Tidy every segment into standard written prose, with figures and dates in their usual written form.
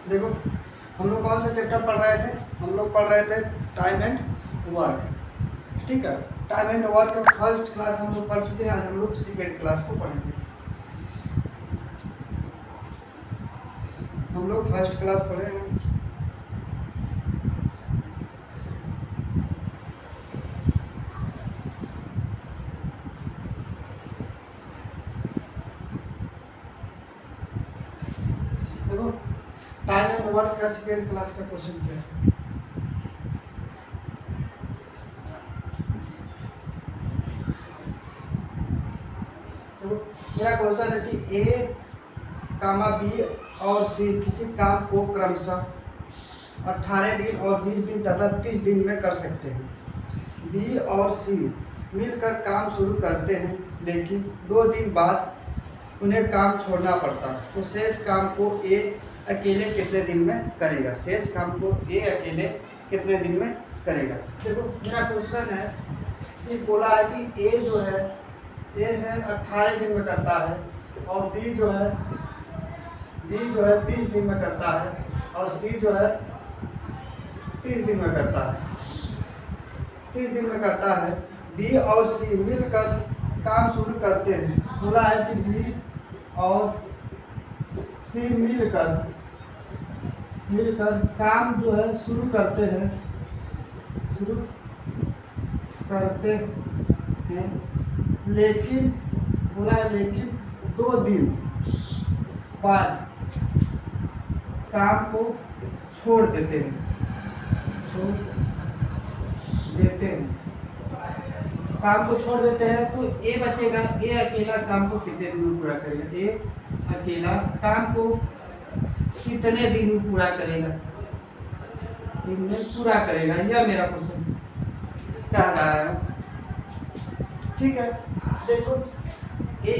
देखो हम लोग कौन सा चैप्टर पढ़ रहे थे? हम लोग पढ़ रहे थे टाइम एंड वर्क। ठीक है, टाइम एंड वर्क का फर्स्ट क्लास हम लोग पढ़ चुके हैं। आज हम लोग सेकेंड क्लास को पढ़ेंगे। हम लोग फर्स्ट क्लास पढ़े हैं। देखो टाइम एंड वर्क का सेकेंड क्लास का क्वेश्चन क्या है? तो मेरा क्वेश्चन है कि ए कामा बी और सी किसी काम को क्रमशः 18 दिन और 20 दिन तथा 30 दिन में कर सकते हैं। बी और सी मिलकर काम शुरू करते हैं, लेकिन 2 दिन बाद उन्हें काम छोड़ना पड़ता है। तो शेष काम को ए अकेले कितने दिन में करेगा? शेष काम को ए अकेले कितने दिन में करेगा? देखो मेरा क्वेश्चन है कि बोला है कि ए जो है 18 दिन में करता है और बी जो है 20 दिन में करता है और सी जो है 30 दिन में करता है। 30 दिन में करता है। बी और सी मिलकर काम शुरू करते हैं। बोला है कि बी और सी मिलकर काम जो है शुरू करते हैं लेकिन बोला है लेकिन 2 दिन बाद काम को छोड़ देते हैं। काम को छोड़ देते हैं तो ए बचेगा। ए अकेला काम को कितने दिन में पूरा करेगा? ए अकेला काम को कितने दिन में पूरा करेगा? दिन में पूरा करेगा, यह मेरा क्वेश्चन कह रहा है। ठीक है, देखो ए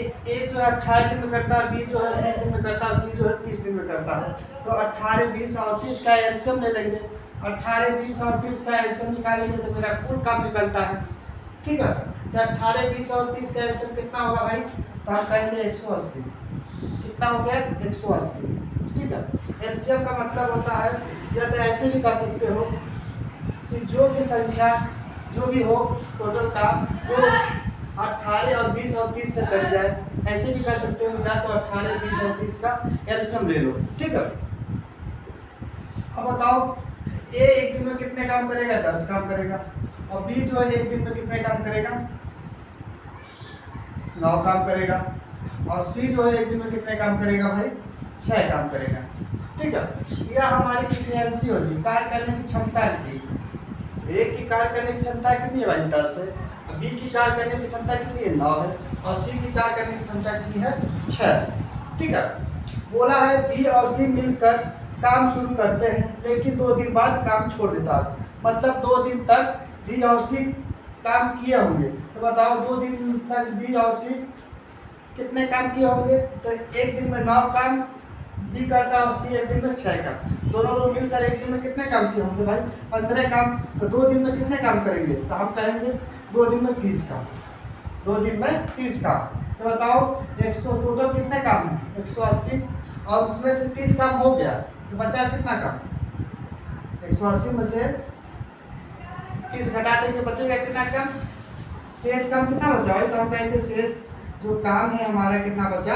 जो है 18 दिन में करता है, बी जो है 20 दिन में करता है, सी जो है 30 दिन में करता है। तो 18, 20 और 30 का एलसीएम ले लेंगे। 18, 20 और 30 का एलसीएम निकालेंगे तो मेरा कुल काम निकलता है। ठीक है, तो 18, 20 और 30 का एलसीएम कितना होगा भाई? तो हम कहेंगे 180। कितना हो गया? 180। ठीक है, एलसीएम का मतलब होता है, या तो ऐसे भी कह सकते हो कि जो भी संख्या जो भी हो टोटल काम जो 18 और 20 और 30 से कट जाए, ऐसे भी कर सकते हो। या तो 18, 20 और 30 का एलसीएम ले लो। ठीक है, अब बताओ ए एक दिन में कितने काम करेगा? 10 काम करेगा। और बी जो है एक दिन में कितने काम करेगा? 9 काम करेगा। और सी जो है एक दिन में कितने काम करेगा भाई? 6 काम करेगा। ठीक है, यह हमारी इफिशिएंसी होगी, कार्य करने की क्षमता की। ए की कार्य करने की क्षमता कितनी है भाई? 10 है। बी की कार्य करने की क्षमता कितनी है? 9 है। और सी की कार्य करने की क्षमता कितनी है? 6। ठीक है, बोला है बी और सी मिलकर काम शुरू करते हैं, लेकिन 2 दिन बाद काम छोड़ देता है। मतलब 2 दिन तक बी और सी काम किए होंगे। तो बताओ 2 दिन तक बी और सी कितने काम किए होंगे? तो एक दिन में 9 काम बी करता है और सी एक दिन में 6 काम। दोनों लोग मिलकर एक दिन में कितने काम किए होंगे भाई? 15 काम। तो 2 दिन में कितने काम करेंगे? तो हम कहेंगे 2 दिन में 30 काम। 2 दिन में 30 काम। तो बताओ 100 टोटल कितने काम है? 180। और उसमें से 30 काम हो गया तो बचा कितना काम? 180 में से 30 घटा देंगे, बचेगा कितना काम? शेष काम कितना बचा भाई? तो हम कहेंगे शेष जो काम है हमारा कितना बचा?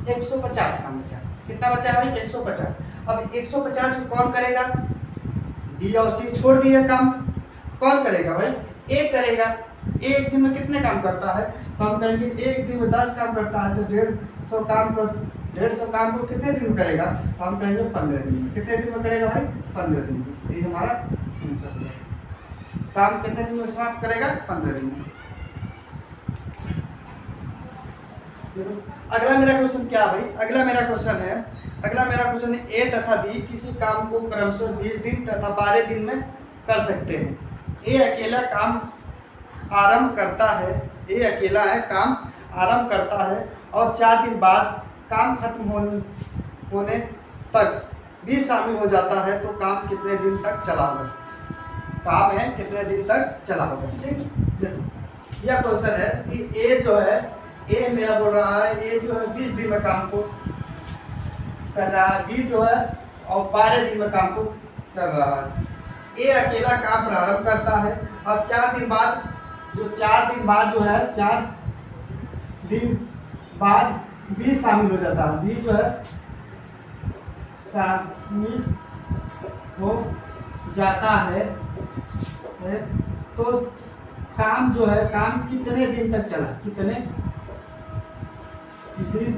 150 काम बचा। कितना बचा भाई? 150। अब 150 को कौन करेगा? बी और सी छोड़ दिए काम, कौन करेगा भाई? ए करेगा। ए एक दिन में कितने काम करता है? तो हम कहेंगे एक दिन में 10 काम करता है, तो 150 काम को कितने दिन में करेगा? तो हम कहेंगे 15 दिन में। कितने दिन में करेगा भाई? 15 दिन में। ये हमारा आंसर है। काम कितने दिन में समाप्त करेगा? 15 दिन में। अगला मेरा क्वेश्चन क्या भाई? अगला मेरा क्वेश्चन है ए तथा बी किसी काम को क्रमशः 20 दिन तथा 12 दिन में कर सकते हैं। ए अकेला काम आरंभ करता है। ए अकेला है काम आरंभ करता है और 4 दिन बाद काम खत्म होने तक भी शामिल हो जाता है। तो काम कितने दिन तक चला होगा? काम है कितने दिन तक चला होगा? ठीक, यह क्वेश्चन है कि ए जो है, ए मेरा बोल रहा है ए जो है 20 दिन में काम को कर रहा है। बी जो है और 12 दिन में काम को कर रहा है। ए अकेला काम प्रारंभ करता है और 4 दिन बाद जो 4 दिन बाद जो है 4 दिन बाद बी शामिल हो जाता है। बी जो है शामिल हो जाता है तो काम जो है काम कितने दिन तक चला, कितने दिन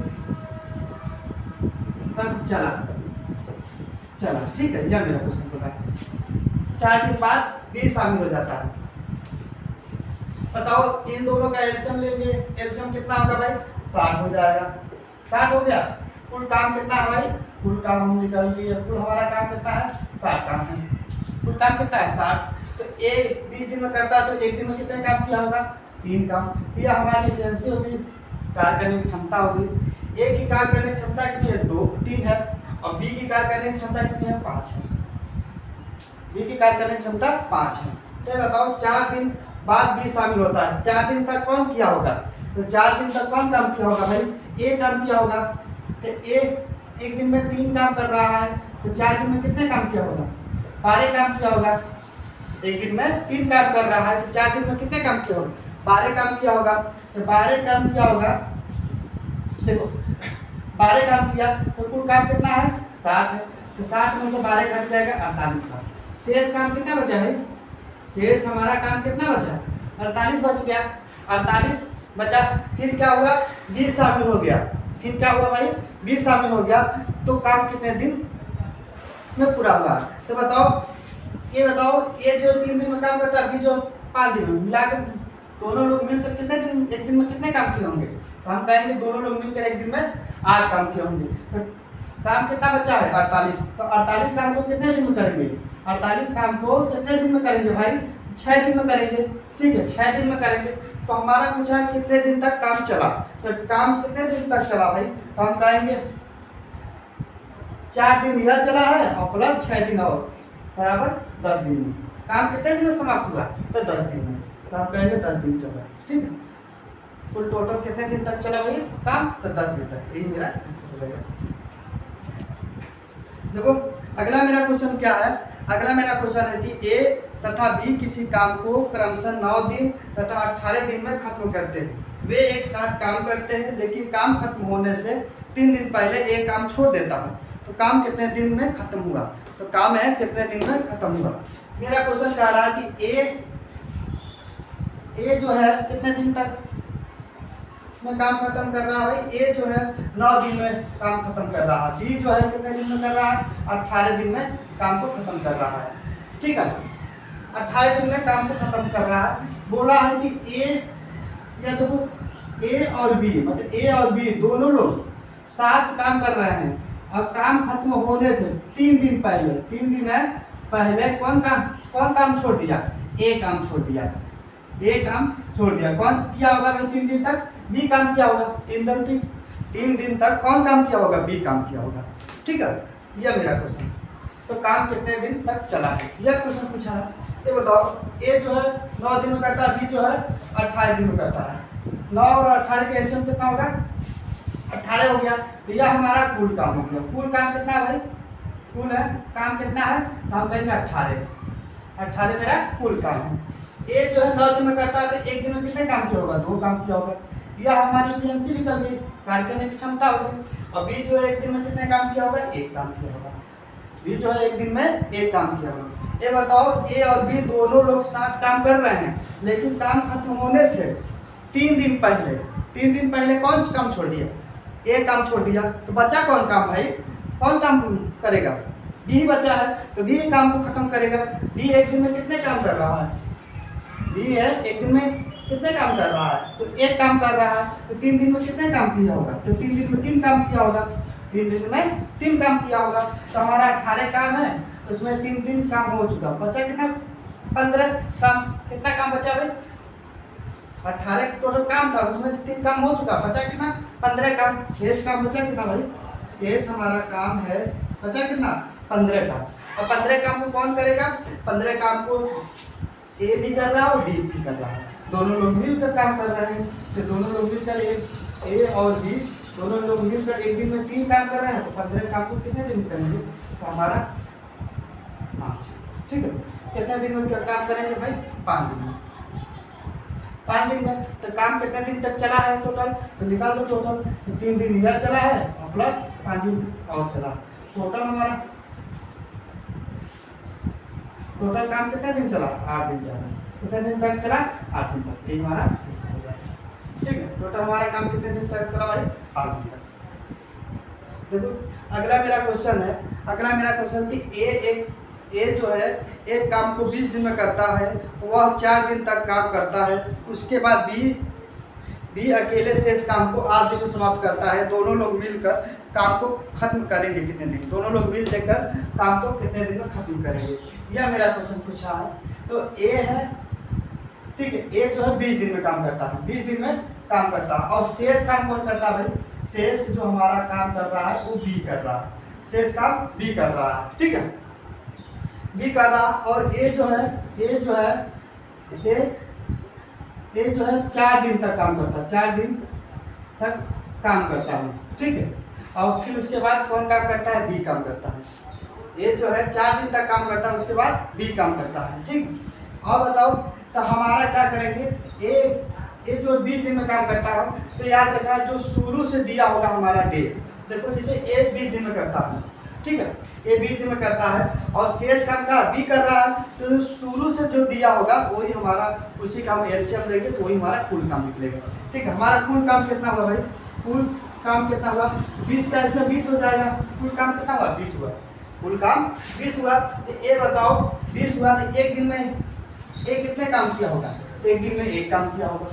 तक चला चला ठीक है, यह मेरा क्वेश्चन तो है। 4 दिन बाद बी शामिल हो जाता है। बताओ इन दोनों का एलसीएम लेंगे, एलसीएम कितना होगा भाई 60 हो जाएगा। 60 हो गया। कुल काम कितना है भाई, कुल काम हम निकाल लिए, कुल हमारा काम कितना है 60 काम है। कुल काम कितना है 60। तो ए 20 दिन में करता है तो एक दिन में कितने काम किया होगा 3 काम। यह हमारी एफिशिएंसी होगी, कार्य करने की क्षमता होगी। ए की कार्य करने की क्षमता कितनी है 3 है और बी की कार्य करने की क्षमता कितनी है 5 है। बी की कार्य करने की क्षमता 5 है। तो बताओ 4 दिन बाद बी शामिल होता है। 4 दिन तक कौन किया होगा, तो 4 दिन तक कौन काम किया होगा भाई ए काम किया होगा। तो ए एक दिन में 3 काम कर रहा है तो 4 दिन में कितने काम किया होगा 12 काम किया होगा। एक दिन में 3 काम कर रहा है तो 4 दिन में कितने काम किया होगा 12 काम किया होगा। तो 12 काम किया होगा, देखो 12 काम किया तो कुल काम कितना है 60 है। तो 60 में से 12 घट जाएगा 48 का। शेष काम कितना बचा है, शेष हमारा काम कितना बचा 48 बच गया। 48 बचा, फिर क्या हुआ 20 शामिल हो गया। फिर क्या हुआ भाई 20 शामिल हो गया तो काम कितने दिन में पूरा हुआ। तो बताओ ये बताओ ये जो 3 दिन में काम करता है, बी जो 5 दिन में, मिलाकर दोनों लोग मिलकर कितने दिन एक दिन में कितने काम किए होंगे। तो हम कहेंगे दोनों लोग मिलकर एक दिन में 8 काम किए होंगे। तो काम कितना बचा है 48। तो 48 काम को कितने दिन में करेंगे, 48 काम को कितने दिन में करेंगे भाई 6 दिन में करेंगे। ठीक है 6 दिन में करेंगे। तो हमारा पूछा कितने दिन तक काम चला, तो काम कितने दिन तक चला भाई, तो हम कहेंगे 4 दिन यह चला है और प्लस 6 दिन और बराबर 10 दिन में। काम कितने दिन में समाप्त हुआ, तो 10 दिन में। तो हम कहेंगे 10 दिन चला। ठीक है, कुल टोटल कितने दिन तक चला भाई काम, तो 10 दिन तक। यही मेरा आंसर हो जाएगा। देखो अगला मेरा क्वेश्चन क्या है, अगला मेरा क्वेश्चन है कि ए तथा बी किसी काम को क्रमशः 9 दिन तथा 18 दिन में खत्म करते हैं। वे एक साथ काम करते हैं लेकिन काम खत्म होने से 3 दिन पहले एक काम छोड़ देता है। तो काम कितने दिन में खत्म हुआ, तो काम है कितने दिन में खत्म हुआ। मेरा क्वेश्चन कह रहा है कि ए जो है कितने दिन तक में काम खत्म कर रहा है भाई, ए जो है 9 दिन में काम खत्म कर रहा है। बी जो है कितने दिन में कर रहा है 18 दिन में काम को खत्म कर रहा है। ठीक है 18 दिन में काम को खत्म कर रहा है। बोला है कि ए या देखो ए और बी मतलब ए और बी दोनों लोग साथ काम कर रहे हैं और काम खत्म होने से 3 दिन पहले, 3 दिन है पहले कौन काम छोड़ दिया, ए काम छोड़ दिया। ए काम छोड़ दिया, कौन किया होगा भाई 3 दिन तक बी काम किया होगा। 3 दिन तक कौन काम किया होगा, बी काम किया होगा। ठीक है यह मेरा क्वेश्चन। तो काम कितने दिन तक चला है यह क्वेश्चन पूछा है। ये बताओ ए जो है 9 दिन में करता है, बी जो है 18 दिन में करता है। 9 और 18 के एलसीएम कितना होगा 18 हो गया। तो यह हमारा कुल काम हो गया। कुल काम कितना है भाई, कुल है काम कितना है, काम कहेंगे 18 मेरा कुल काम है। ए जो है 9 दिन में करता है तो एक दिन में कितने काम किया होगा 2 काम किया होगा। यह हमारी एफिशिएंसी निकल गई, कार्य करने की क्षमता होगी। और बी जो है एक दिन में कितने काम किया होगा 1 काम किया होगा। बी जो है एक दिन में 1 काम किया होगा। ये बताओ ए और बी दोनों लोग साथ काम कर रहे हैं लेकिन काम खत्म होने से 3 दिन पहले कौन काम छोड़ दिया, ए काम छोड़ दिया। तो बचा कौन काम भाई, कौन काम करेगा, बी बचा है। तो बी काम को खत्म करेगा। बी एक दिन में कितने काम कर रहा है, बी है एक दिन में कितने काम कर रहा है, तो 1 काम कर रहा है। तो 3 दिन में कितने काम किया होगा, तो 3 दिन में 3 काम किया होगा। 3 दिन में 3 काम किया होगा। तो हमारा 18 काम है उसमें 3 दिन काम हो चुका, बचा कितना 15 काम। कितना काम बचा भाई 18 टोटल काम था उसमें 3 काम हो चुका, बचा कितना 15 काम। शेष काम बचा कितना भाई, शेष हमारा काम है बचा कितना 15 काम। और 15 काम को कौन करेगा, 15 काम को ए भी कर रहा है और बी भी कर रहा है। दोनों लोग मिलकर काम कर रहे हैं। तो दोनों लोग मिलकर ए और बी दोनों लोग मिलकर एक दिन में 3 काम कर रहे हैं। तो 15 काम को कितने दिन करेंगे, तो हमारा 5। ठीक है, कितने दिन में काम करेंगे भाई? 5 दिन में। 5 दिन में तो काम कितने दिन तक चला है टोटल? तो निकाल दो टोटल। तो 3 दिन यह चला है और प्लस 5 दिन और चला। टोटल हमारा टोटल काम कितने दिन चला? 8 दिन चला। कितने दिन तक चला? 8 दिन तक। ये हमारा आंसर हो जाएगा। ठीक है, टोटल हमारा काम कितने दिन तक चला भाई? 8 दिन तक। देखो अगला मेरा क्वेश्चन है, अगला मेरा क्वेश्चन कि ए जो है एक काम को 20 दिन में करता है, वह 4 दिन तक काम करता है। उसके बाद बी अकेले शेष काम को 8 दिन में समाप्त करता है। दोनों लोग मिलकर काम को खत्म करेंगे कितने दिन? दोनों लोग मिल देकर काम को कितने दिन में खत्म करेंगे? यह मेरा क्वेश्चन पूछा है। तो ए है, ठीक है, ए जो है 20 दिन में काम करता है, 20 दिन में काम करता है। और शेष काम कौन करता है भाई? शेष जो हमारा काम कर रहा है वो बी कर रहा है, शेष काम बी कर रहा है। ठीक है, बी कर रहा। और ए जो है 4 दिन तक काम करता है, 4 दिन तक काम करता है। ठीक है, और फिर उसके बाद कौन काम करता है? बी काम करता है। ए जो है 4 दिन तक काम करता है, उसके बाद बी काम करता है। ठीक, अब बताओ तो हमारा क्या करेंगे? ए जो 20 दिन में काम करता है, तो याद रखना जो शुरू से दिया होगा हमारा डेट। देखो जैसे ए 20 दिन में करता है, ठीक है, ए 20 दिन में करता है और शेष काम का बी कर रहा है, तो शुरू से जो दिया होगा वही हमारा, उसी का हम एलसीएम लेंगे तो वही हमारा कुल काम निकलेगा। ठीक है, हमारा कुल काम कितना हुआ भाई? कुल काम कितना हुआ? 20 का एलसीएम 20 हो जाएगा। कुल काम कितना हुआ? 20 हुआ। कुल काम 20 हुआ। ये बताओ 20 हुआ तो एक दिन में ए कितने काम किया होगा? एक दिन में एक काम किया होगा।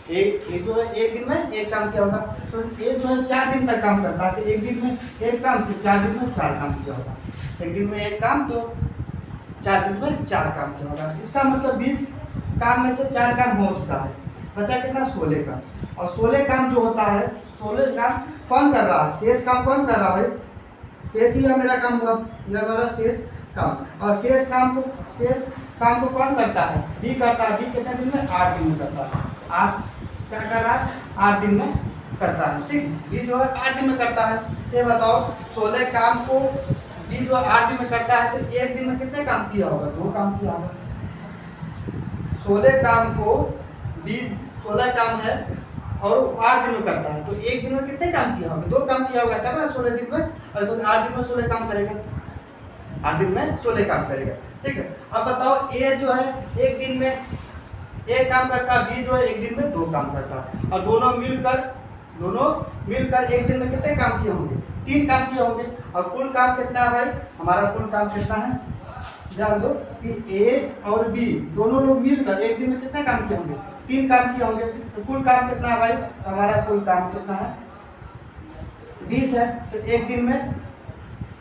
एक जो है एक दिन में एक काम किया होगा। तो ए जो है 4 दिन तक काम करता है, तो एक दिन में एक काम, तो 4 दिन में 4 काम किया होगा। एक दिन में एक काम तो 4 दिन में 4 काम किया होगा। इसका मतलब 20 काम में से 4 काम हो चुका है, बचा कितना? 16 काम। और 16 काम जो होता है, 16 काम कौन कर रहा है? शेष काम कौन कर रहा है भाई? शेष ही मेरा काम हुआ, यह हमारा शेष काम। और शेष काम को कौन करता है? बी करता है। बी कितने दिन में? 8 दिन में करता है। 8 क्या कर रहा है? 8 दिन में करता है। ठीक, बी जो है 8 दिन में करता है। ये बताओ 16 काम को बी जो 8 दिन में करता है, तो एक दिन में कितने काम किया होगा? 2 काम किया होगा। 16 काम को बी 16 काम है और 8 दिन में करता है, तो एक दिन में कितने काम किया होगा? 2 काम किया होगा, तब ना 16 दिन में। और 8 दिन में 16 काम करेगा, 8 दिन में 16 काम करेगा। ठीक है, अब बताओ ए जो है एक दिन में एक काम करता है, बी जो है एक दिन में 2 काम करता है। और दोनों मिलकर एक दिन में कितने काम किए होंगे? 3 काम किए होंगे। और कुल काम कितना है भाई? हमारा कुल काम कितना है? जान दो कि ए और बी दोनों लोग मिलकर एक दिन में कितने काम किए होंगे? 3 काम किए होंगे। तो कुल काम कितना है भाई? हमारा कुल काम कितना है? 20 है। तो एक दिन में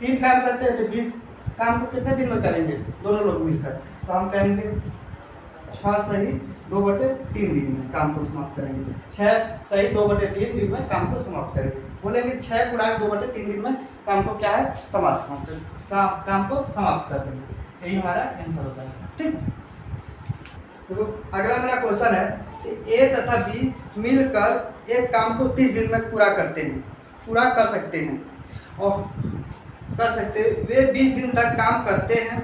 3 काम करते हैं, तो 20 काम को कितने दिन में करेंगे दोनों लोग मिलकर? तो हम कहेंगे 6 सही 2/3 दिन में काम को समाप्त करेंगे। 6 सही 2/3 दिन में काम को समाप्त करेंगे। बोलेंगे 6 गुणा 2/3 दिन में काम को क्या है? काम को समाप्त कर देंगे। यही हमारा आंसर होता है। ठीक, देखो अगला मेरा क्वेश्चन है कि ए तथा बी मिलकर एक काम को 30 दिन में पूरा कर सकते हैं और वे 20 दिन तक काम करते हैं।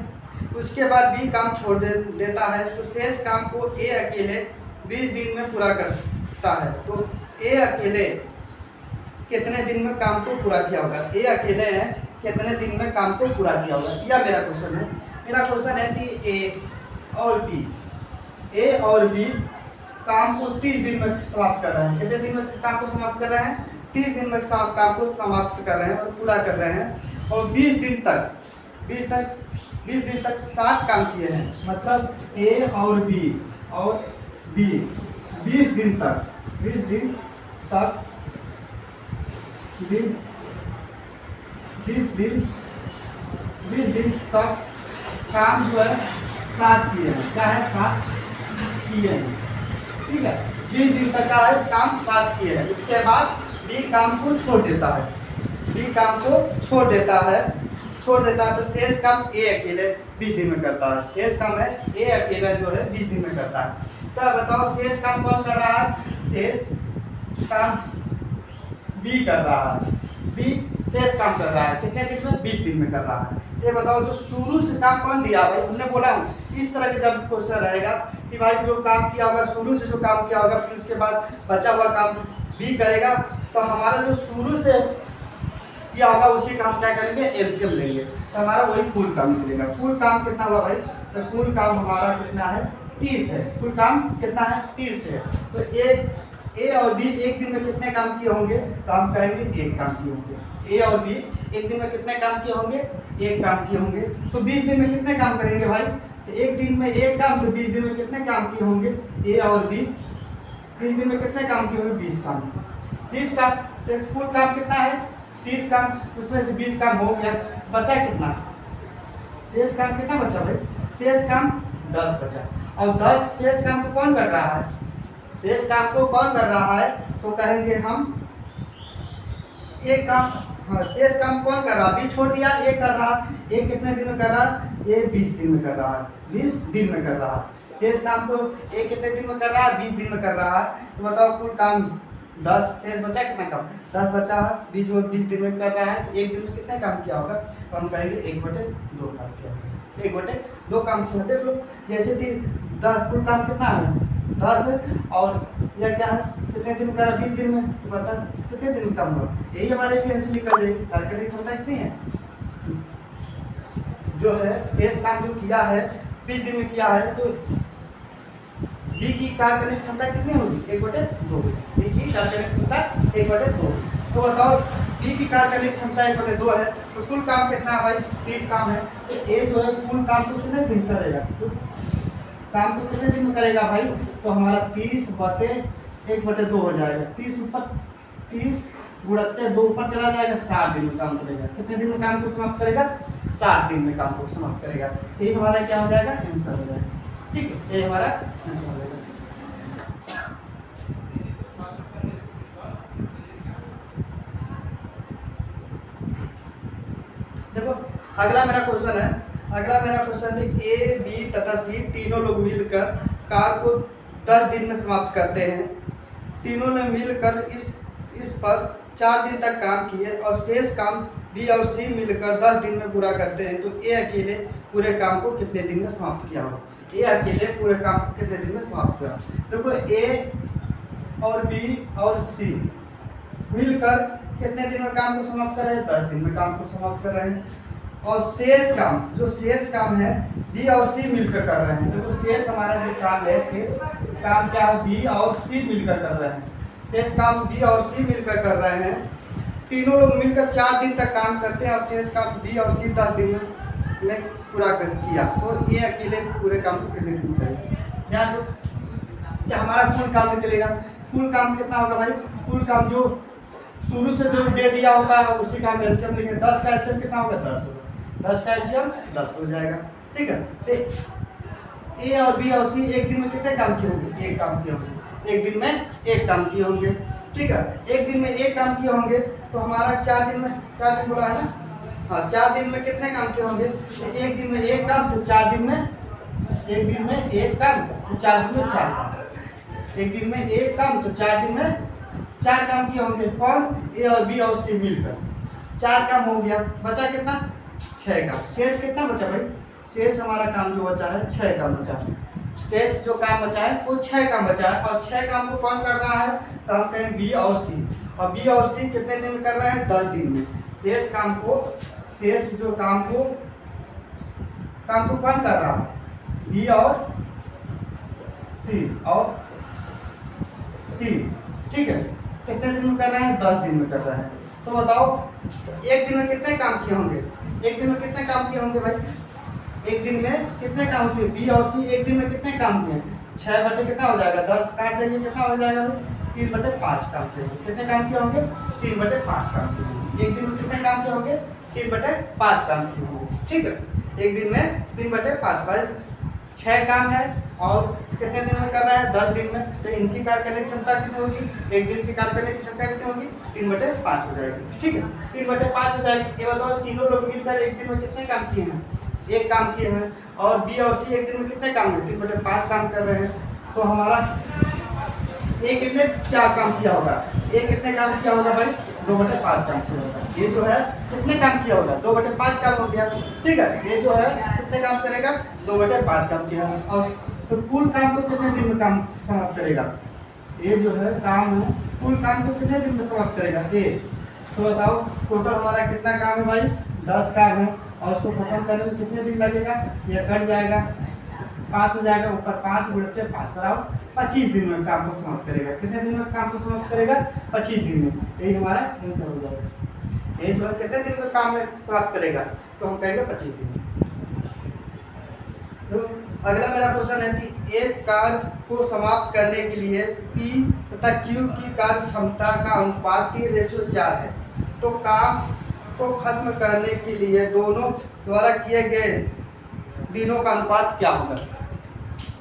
उसके बाद बी काम छोड़ देता है, तो शेष काम को ए अकेले 20 दिन में पूरा करता है। तो ए अकेले कितने दिन में काम को पूरा किया होगा? ए अकेले है कितने दिन में काम को पूरा किया होगा? यह मेरा क्वेश्चन है। मेरा क्वेश्चन है कि ए और बी काम को 30 दिन में समाप्त कर रहे हैं। कितने दिन में काम को समाप्त कर रहे हैं? 30 दिन में काम को समाप्त कर रहे हैं और पूरा कर रहे हैं। और 20 दिन तक 7 काम किए हैं। मतलब ए और बी 20 दिन तक काम जो है 7 किए हैं। क्या है? 7 किए हैं। ठीक है, 20 दिन तक का है काम 7 किए हैं। उसके बाद बी काम को छोड़ देता है। तो शेष काम ए अकेले 20 दिन में करता है। शेष काम है ए अकेला जो है 20 दिन में करता है। तो बताओ शेष काम कौन कर रहा है? शेष काम बी कर रहा है। बी शेष काम कर रहा है कितने दिन में? 20 दिन में कर रहा है। ये बताओ जो शुरू से काम कौन दिया भाई? हमने बोला इस तरह के जब क्वेश्चन रहेगा कि भाई जो काम किया होगा, शुरू से जो काम किया होगा, फिर उसके बाद बचा हुआ काम भी करेगा, तो हमारा जो शुरू से किया होगा उसी काम क्या करेंगे? एलसीएम लेंगे, तो हमारा वही कुल काम निकलेगा। कुल काम कितना हुआ भाई? तो कुल काम हमारा कितना है? 30 है। कुल काम कितना है? 30 है। तो ए और बी एक दिन में कितने काम किए होंगे? तो हम कहेंगे एक काम किए होंगे। ए और बी एक दिन में कितने काम किए होंगे? एक काम किए होंगे। तो 20 दिन में कितने काम करेंगे भाई? तो एक दिन में एक काम, तो 20 दिन में कितने काम किए होंगे? ए और बी 20 दिन में कितने काम किए होंगे? 20 काम। 20 काम से कुल काम कितना है? 30 काम, उसमें से 20 काम हो गया, बचा कितना? शेष काम कितना बचा भाई? शेष काम 10 बचा। और 10 शेष काम को कौन कर रहा है? शेष काम को कौन कर रहा है? तो कहेंगे हम एक काम, हाँ शेष काम कौन कर रहा है? बी छोड़ दिया, ए कर रहा। ए कितने दिन में कर रहा है? ए 20 दिन में कर रहा है, 20 दिन में कर रहा है। शेष काम को ए कितने दिन में कर रहा है? 20 दिन में कर रहा है। तो बताओ कुल काम 10, शेष बचा कितना काम? 10 बचा है। बी जो 20 दिन में कर रहा है, तो एक दिन में कितने काम किया होगा? तो हम कहेंगे 1/2 काम किया होगा। 1/2 काम किया। देख लो जैसे कि 10 कुल काम कितना है? 10 और यह क्या है? कितने दिन में कर रहा है? 20 दिन में। तो बता कितने दिन में काम हुआ? यही हमारे एफिशिएंसी निकल जाएगी। कार्य करने की क्षमता कितनी है? जो है शेष काम जो किया है 20 दिन में किया है, तो बी की कार्य करने की क्षमता कितनी होगी? 1/2। बी की कार्य करने की क्षमता 1/2। तो बताओ बी की कार्य करने की क्षमता 1/2 है, तो कुल काम कितना है भाई? 30 काम है। तो ए जो है कुल काम को कितने दिन करेगा? तो काम को कितने दिन में करेगा भाई? तो हमारा 30/1/2 हो जाएगा। 30 ऊपर 30 गुणित 2 ऊपर चला जाएगा, 60 दिन में काम करेगा। कितने दिन में काम को समाप्त करेगा? 60 दिन में काम को समाप्त करेगा। ये हमारा क्या हो जाएगा? आंसर हो जाएगा। ठीक है, ये हमारा आंसर हो जाएगा। देखो अगला मेरा क्वेश्चन है। अगला मेरा क्वेश्चन है ए बी तथा सी तीनों लोग मिलकर कार को 10 दिन में समाप्त करते हैं। तीनों ने मिलकर इस पर 4 दिन तक काम किए और शेष काम बी और सी मिलकर 10 दिन में पूरा करते हैं। तो ए अकेले पूरे काम को कितने दिन में समाप्त किया होगा? ए अकेले पूरे काम को कितने दिन में समाप्त किया? देखो ए और बी और सी मिलकर कितने दिन में काम को समाप्त कर रहे हैं? 10 दिन में काम को समाप्त कर रहे हैं। और शेष काम, जो शेष काम है बी और सी मिलकर कर रहे हैं। देखो शेष हमारा जो काम है, शेष काम क्या है? बी और सी मिलकर कर रहे हैं। शेष काम बी और सी मिलकर कर रहे हैं। तीनों लोग मिलकर 4 दिन तक काम करते हैं और शेष काम बी और सी 10 दिन में पूरा कर किया। तो ये अकेले इस पूरे काम को कितने दिन में करेगा? ध्यान दो कि हमारा कुल काम निकलेगा। कुल काम कितना होगा भाई? कुल काम जो शुरू से जो दे दिया होता है उसी का एलसीएम लिखेंगे। 10 का एलसीएम कितना होगा? 10 होगा। 10 का एलसीएम 10 हो जाएगा। ठीक है, तो ए और बी और सी एक दिन में कितने काम किए होंगे? एक काम किए होंगे। एक दिन में एक काम किए होंगे। ठीक है, एक दिन में एक काम किए होंगे, तो हमारा 4 दिन में 4 दिन बोला है ना? हाँ, 4 दिन में कितने काम किए होंगे? तो एक दिन में एक काम, तो 4 दिन में एक दिन में एक काम, तो 4 दिन में 4 काम। एक दिन में एक काम, तो 4 दिन में 4 काम किए होंगे। कौन? ए और बी और सी मिलकर 4 काम हो गया। बचा कितना? 6 काम। शेष कितना बचा भाई? शेष हमारा काम जो बचा है 6 काम बचा है। शेष जो काम बचा है वो 6 काम बचा है। और 6 काम को कौन कर रहा है? तो हम कहें बी और सी। और बी और सी कितने दिन में कर रहे हैं? 10 दिन में। शेष काम को, शेष जो काम को कौन कर रहा है? बी और सी और सी। ठीक है, कितने दिन में कर रहे हैं? 10 दिन में कर रहे हैं। तो बताओ एक दिन में कितने काम किए होंगे? एक दिन में कितने काम किए होंगे भाई? एक दिन में कितने काम किए? बी और सी एक दिन में कितने काम किए? 6 बटे कितना हो जाएगा? 10 काट देंगे, कितना हो जाएगा? 3/5 काम किए होंगे। कितने काम किए होंगे? 3/5 काम किए होंगे। एक दिन में कितने काम किए होंगे? 3/5 काम किए होंगे। ठीक है, एक दिन में 3/5 भाई 6 काम है और कितने दिन में कर रहा है? 10 दिन में। तो इनकी कार्य करने की क्षमता कितनी होगी? एक दिन की कार्य करने की क्षमता कितनी होगी? 3/5 हो जाएगी। ठीक है, 3/5 हो जाएगी। ये बताओ तीनों लोग मिलकर एक दिन में कितने काम किए हैं? एक काम किए हैं। और बी और सी एक दिन में कितने काम है? 3/5 काम कर रहे हैं। तो हमारा एक कितने क्या काम किया होगा? एक कितने काम किया होगा भाई? 2/5 काम किया होगा। ये जो है कितने काम किया होगा, 2/5 काम हो गया। ठीक है, ये जो है कितने काम करेगा, 2/5 काम किया। और तो कुल काम को कितने दिन में काम समाप्त करेगा, ये जो है काम है कुल काम को कितने दिन में समाप्त करेगा ए। तो बताओ टोटल हमारा कितना काम है भाई, 10 काम है, और उसको खत्म करने में कितने दिन लगेगा, ये कट जाएगा 5 हो जाएगा, ऊपर 5 गुणते 5 बराबर 25 दिन में काम को समाप्त करेगा। कितने दिन में काम को समाप्त करेगा, 25 दिन में। यही हमारा आंसर हो जाएगा। ये जो है कितने दिन में काम में समाप्त करेगा, तो हम कहेंगे 25 दिन में। तो अगला मेरा क्वेश्चन है कि एक कार्य को समाप्त करने के लिए P तथा Q की कार्य क्षमता का अनुपात 3:4 है। तो काम को खत्म करने के लिए दोनों द्वारा किए गए दिनों का अनुपात क्या होगा,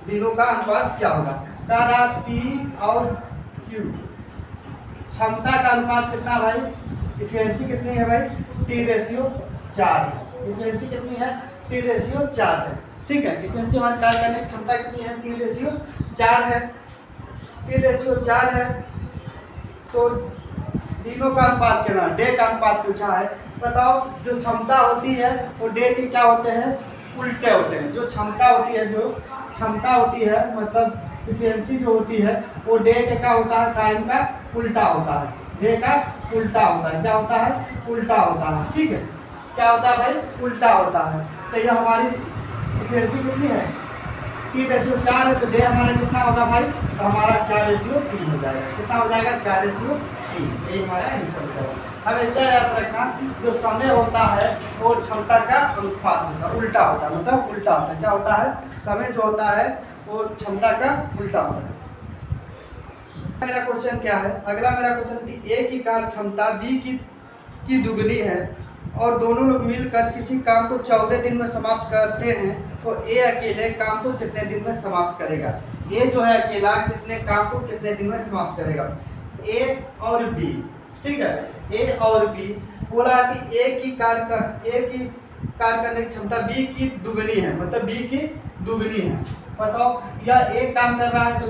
दिनों का अनुपात क्या होगा। कहा P और Q क्षमता का अनुपात कितना भाई, इफिशिएंसी कितनी है भाई, 3:4 है। इफिशिएंसी कितनी है, 3:4 है। ठीक है, इफिशिएंसी हमारे कार्य करने की क्षमता कितनी है, 3:4 है। 3:4 है तो दिनों का अनुपात कितना, डे का अनुपात पूछा है। बताओ जो क्षमता होती है वो डे के क्या होते हैं, उल्टे होते हैं। जो क्षमता होती है, जो क्षमता होती है मतलब इफिशिएंसी जो होती है वो डे के क्या होता है, टाइम का उल्टा होता है। डे का उल्टा होता है, क्या होता है, उल्टा होता है। ठीक है, क्या होता है भाई, उल्टा होता है। तो यह हमारी इफिशिएंसी कितनी है, 3:4 है। तो डे हमारा कितना होगा भाई, तो हमारा 4:3 हो जाएगा। कितना हो जाएगा, 4:3। यही हमारा आंसर होगा। हमेशा याद रखना जो समय होता है वो क्षमता का अनुपात होता है, उल्टा होता है, मतलब उल्टा होता है। क्या होता है, समय जो होता है वो क्षमता का उल्टा होता है। मेरा क्वेश्चन क्या है, अगला मेरा क्वेश्चन थी ए की कार्य क्षमता बी की दुगनी है और दोनों लोग मिलकर किसी काम को 14 दिन में समाप्त करते हैं, तो ए अकेले काम को कितने दिन में समाप्त करेगा। ए जो है अकेला कितने काम को कितने दिन में समाप्त करेगा, ए और बी। ठीक है, ए और बी बोला कि ए की कार्य करने की क्षमता बी की दुगनी है, मतलब बी की दुगनी है। बताओ यह एक काम कर रहा है तो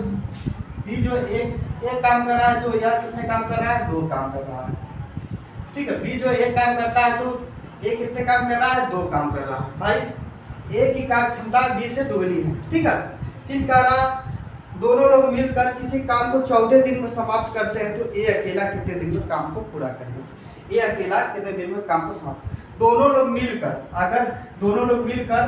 बी जो एक काम कर रहा है तो यह कितने काम कर रहा है, 2 काम कर रहा है। ठीक है, बी जो एक काम करता है तो ए कितने काम कर रहा है, 2 काम कर रहा है। भाई ए की कार्य क्षमता बी से दुगनी है। ठीक है, फिर कह रहा दोनों लोग मिलकर किसी काम को 14 दिन में समाप्त करते हैं, तो ए अकेला कितने दिन में काम को पूरा करेगा। ए अकेला कितने दिन में काम को समाप्त, दोनों लोग मिलकर, अगर दोनों लोग मिलकर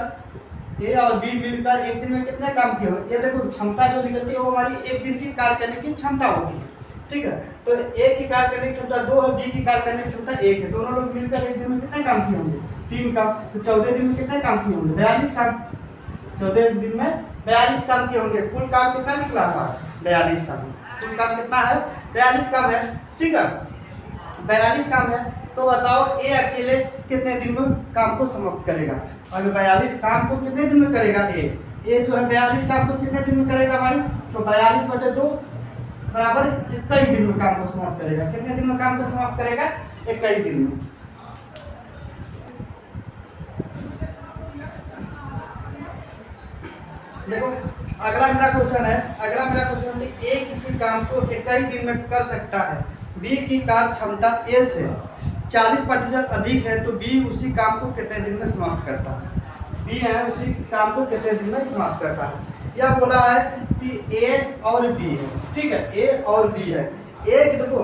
ए और बी मिलकर एक दिन में कितने काम किए हो, ये देखो क्षमता जो निकलती है वो हमारी एक दिन की कार्य करने की क्षमता होती है। ठीक है, तो ए की कार्य करने की क्षमता 2 है, बी की कार्य करने की क्षमता 1 है। दोनों लोग मिलकर एक दिन में कितने काम किए होंगे, 3 काम। तो 14 दिन में कितने काम किए होंगे, 42 काम। 14 दिन में 42 काम किए होंगे। कुल काम कितना निकला हमारा, 42 काम। कुल काम कितना है, 42 काम है। ठीक है, 42 काम है। तो बताओ ए अकेले कितने दिन में काम को समाप्त करेगा। अगर 42 काम को कितने दिन में करेगा ए जो है 42 काम को कितने दिन में करेगा भाई, तो 42/2 बराबर 21 दिन में काम को समाप्त करेगा। कितने दिन में काम को समाप्त करेगा, 21 दिन में। देखो अगला मेरा क्वेश्चन है, अगला मेरा क्वेश्चन है ए किसी काम को 21 दिन में कर सकता है, बी की कार्य क्षमता ए से 40% अधिक है, तो बी उसी काम को कितने दिन में समाप्त करता है। बी है उसी काम को कितने दिन में समाप्त करता है। यह बोला है कि ए और बी है। ठीक है, ए और बी है। एक देखो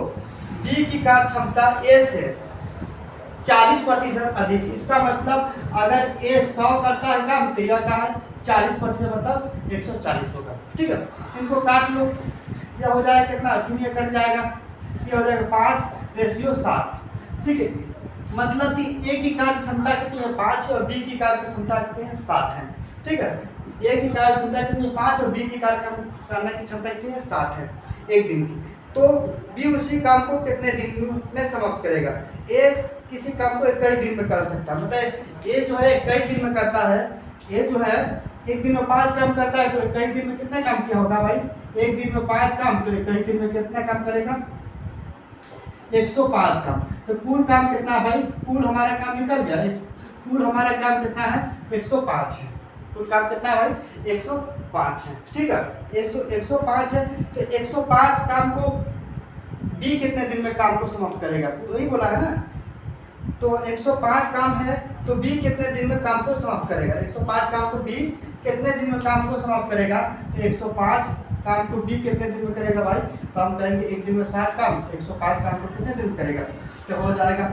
बी की कार्य क्षमता ए से 40% अधिक, इसका मतलब अगर ए 100 करता है काम तो यह का है 40% मतलब 140 होगा। ठीक है, इनको काट लो, यह हो जाएगा कितना, फिर ये कट जाएगा, ये हो जाएगा 5:7। ठीक है, मतलब कि ए की कार्य क्षमता कितनी है, 5 और बी की कार्य क्षमता कितनी है, 7 है। ठीक है, ए की कार्य क्षमता कितनी है, 5 और बी की कार्य करने की क्षमता कितनी है, 7 है एक दिन की। तो बी उसी काम को कितने दिन में समाप्त करेगा। ए किसी काम को 21 दिन में कर सकता है, मतलब ए जो है 21 दिन में करता है। ए जो है एक दिन में 5 काम करता है, तो 21 दिन में कितना काम किया होगा भाई, एक दिन में 5 काम, तो 21 दिन में कितना काम करेगा, 105 काम। तो कुल काम कितना भाई, कुल हमारा काम निकल गया, कुल हमारा काम कितना है, 105 है। कुल काम कितना है भाई, 105 है। ठीक है, 105 है। तो 105 काम को बी कितने दिन में काम को समाप्त करेगा, तो वही बोला है ना, तो 105 काम है तो बी कितने दिन में काम को समाप्त करेगा? 105 काम को बी कितने दिन में काम को समाप्त करेगा? तो 105 काम को बी कितने दिन में करेगा भाई? तो हम कहेंगे एक दिन में 7 काम, तो 105 काम को कितने दिन में करेगा? तो हो जाएगा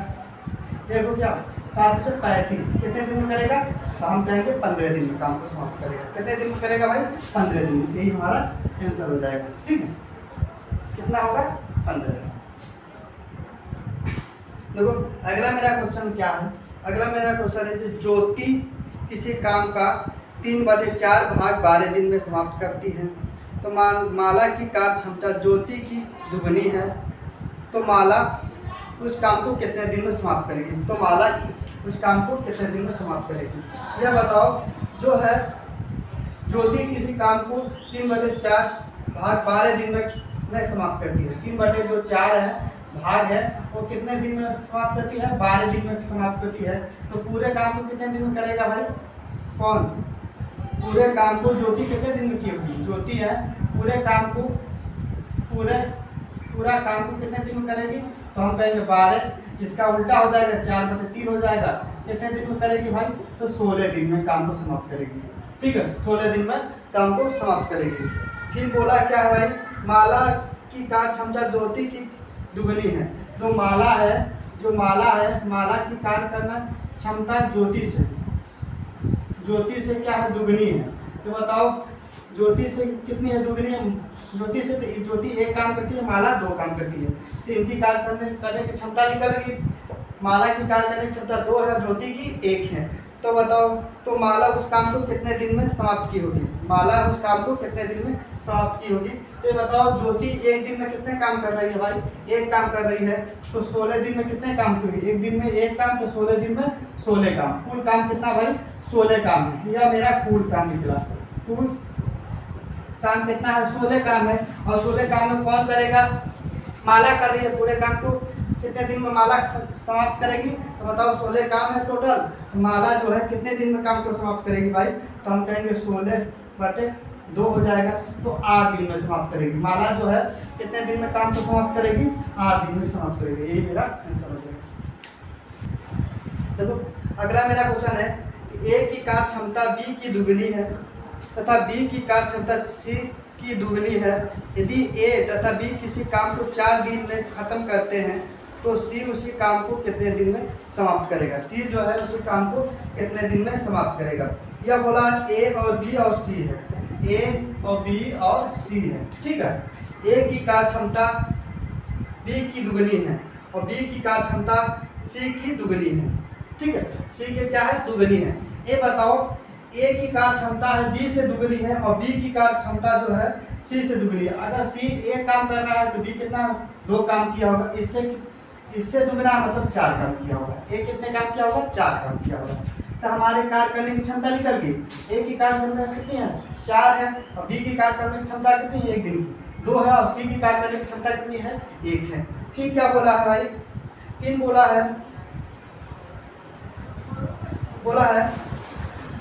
देखो क्या 7 से 35 कितने दिन में करेगा? तो हम कहेंगे 15 दिन में काम को समाप्त करेगा। कितने दिन में करेगा भाई? 15 दिन में। यही हमारा आंसर हो जाएगा। ठीक है, कितना होगा? 15। देखो अगला मेरा क्वेश्चन क्या है? अगला मेरा क्वेश्चन है कि ज्योति किसी काम का 3/4 भाग 12 दिन में समाप्त करती है। तो माला की कार्य क्षमता ज्योति की दुगनी है, तो माला उस काम को कितने दिन में समाप्त करेगी? तो माला उस काम को कितने दिन में समाप्त करेगी? यह बताओ। जो है ज्योति किसी काम को 3/4 भाग 12 दिन में समाप्त करती है। 3/4 है भाग है वो कितने दिन में समाप्त करती है? 12 दिन में समाप्त करती है। तो पूरे काम को कितने दिन में करेगा भाई? कौन? पूरे काम को ज्योति कितने दिन में की होगी? ज्योति है पूरे काम को पूरा काम को कितने दिन में करेगी? तो हम कहेंगे 12, इसका उल्टा हो जाएगा 4/3 हो जाएगा। कितने दिन में करेगी भाई? तो 16 दिन में काम को समाप्त करेगी। ठीक है, 16 दिन में काम को समाप्त करेगी। फिर बोला क्या है भाई? माला की कार्य क्षमता ज्योति की दुगनी है। तो माला है, जो माला है माला की कार्य करना क्षमता ज्योति से क्या है? दुगनी है। तो बताओ ज्योति से कितनी है? दुगनी है। ज्योति से ज्योति एक काम करती है, माला 2 काम करती है। तो इनकी कार्य करने की क्षमता निकल गई। माला की कार्य करने की क्षमता 2 है, ज्योति की 1 है। तो बताओ तो माला उस काम को कितने दिन में समाप्त की होगी? माला उस काम को कितने दिन में समाप्त की होगी? तो बताओ ज्योति एक दिन में कितने काम कर रही है भाई? 1 काम कर रही है। तो 16 दिन में कितने काम की होगी? एक दिन में 1 काम, तो 16 दिन में 16 काम। कुल काम कितना भाई? 16 काम है। यह मेरा कुल काम निकला। कुल काम कितना है? 16 काम है। और 16 काम में कौन करेगा? माला कर रही है। पूरे काम को कितने दिन में माला समाप्त करेगी? तो बताओ 16 काम है टोटल। माला जो है कितने दिन में काम को समाप्त करेगी भाई? तो हम कहेंगे 16/2 हो जाएगा। तो 8 दिन में समाप्त करेगी। माला जो है कितने दिन में काम को समाप्त करेगी? 8 दिन में समाप्त करेगी। यही मेरा आंसर हो जाएगा। देखो अगला मेरा क्वेश्चन है कि ए की कार्य क्षमता बी की दुगनी है तथा बी की कार्य क्षमता सी की दुगनी है। यदि ए तथा बी किसी काम को 4 दिन में खत्म करते हैं तो सी उसी काम को कितने दिन में समाप्त करेगा? सी जो है उसी काम को कितने दिन में समाप्त करेगा? यह बोला ए और बी और सी है। ए और बी और सी है। ठीक है, ए की कार्य क्षमता बी की दुगनी है और बी की कार्य क्षमता सी की दुगनी है। ठीक है, सी के क्या है? दुगनी है। ये बताओ ए की कार्य क्षमता है बी से दुगनी है और बी की कार्य क्षमता जो है सी से दुगनी है। अगर सी 1 काम कर रहा है तो बी कितना? 2 काम किया होगा। इससे दुगना मतलब 4 काम किया होगा। ए कितने काम किया होगा? 4 काम किया होगा। तो हमारे कार्य करने की क्षमता निकल गई। ए की कार्य क्षमता कितनी है? 4 है। और बी की कार्य करने की क्षमता कितनी है? 1 दिन की 2 है। और सी की कार्य करने की क्षमता कितनी है? 1 है। फिर क्या बोला है भाई? फिर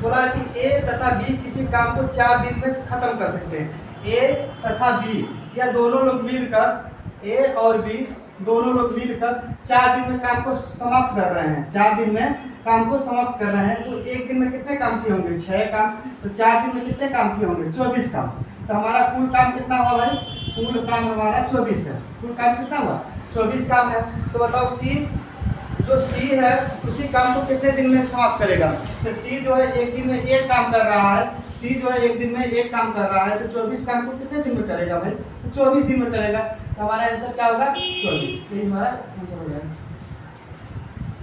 बोला है कि ए तथा बी किसी काम को 4 दिन में खत्म कर सकते हैं। ए तथा बी या दोनों लोग मिलकर, ए और बी दोनों लोग मिलकर 4 दिन में काम को समाप्त कर रहे हैं। 4 दिन में काम को समाप्त कर रहे हैं। तो एक दिन में कितने काम किए होंगे? 6 काम। तो 4 दिन में कितने काम किए होंगे? 24 काम। तो हमारा कुल काम कितना हुआ भाई? कुल काम हमारा 24 है। कुल काम कितना हुआ? 24 काम है। तो बताओ सी जो सी है उसी काम को कितने दिन में समाप्त करेगा? तो सी जो है एक दिन में 1 काम कर रहा है। सी जो है एक दिन में 1 काम कर रहा है। तो 24 काम को कितने दिन में करेगा भाई? तो 24 दिन में करेगा। तो हमारा आंसर क्या होगा? 24। यही हमारा आंसर हो जाएगा।